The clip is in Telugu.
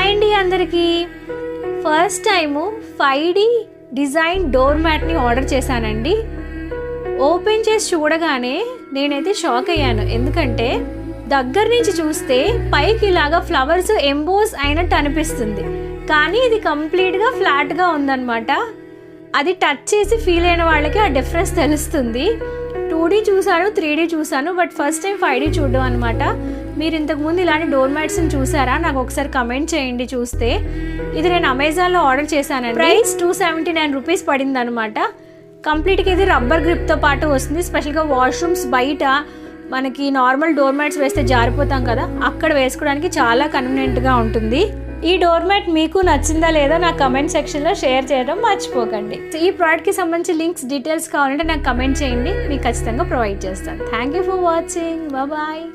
హాయ్ అండి అందరికీ. First time 5D design door matinee order చేశానండి. ఓపెన్ చేసి చూడగానే నేనైతే షాక్ అయ్యాను. ఎందుకంటే దగ్గర నుంచి చూస్తే పైకి ఇలాగా ఫ్లవర్స్ ఎంబోస్ అయినట్టు అనిపిస్తుంది, కానీ ఇది కంప్లీట్గా ఫ్లాట్గా ఉందన్నమాట. అది టచ్ చేసి ఫీల్ అయిన వాళ్ళకి ఆ డిఫరెన్స్ తెలుస్తుంది. 2D చూసాను, 3D చూసాను, బట్ ఫస్ట్ టైం 5D చూడడం అనమాట. మీరు ఇంతకుముందు ఇలాంటి డోర్ మ్యాట్స్ని చూసారా? నాకు ఒకసారి కమెంట్ చేయండి చూస్తే. ఇది నేను అమెజాన్లో ఆర్డర్ చేశానండి. ప్రైస్ 279 రూపీస్ పడింది అనమాట. కంప్లీట్గా ఇది రబ్బర్ గ్రిప్తో పాటు వస్తుంది. స్పెషల్గా వాష్రూమ్స్ బయట మనకి నార్మల్ డోర్ మ్యాట్స్ వేస్తే జారిపోతాం కదా, అక్కడ వేసుకోవడానికి చాలా కన్వీనియంట్గా ఉంటుంది. ఈ డోర్ మ్యాట్ మీకు నచ్చిందా లేదా నాకు కమెంట్ సెక్షన్లో షేర్ చేయడం మర్చిపోకండి. ఈ ప్రోడక్ట్కి సంబంధించి లింక్స్ డీటెయిల్స్ కావాలంటే నాకు కమెంట్ చేయండి, మీకు ఖచ్చితంగా ప్రొవైడ్ చేస్తాను. Thank you for watching. Bye.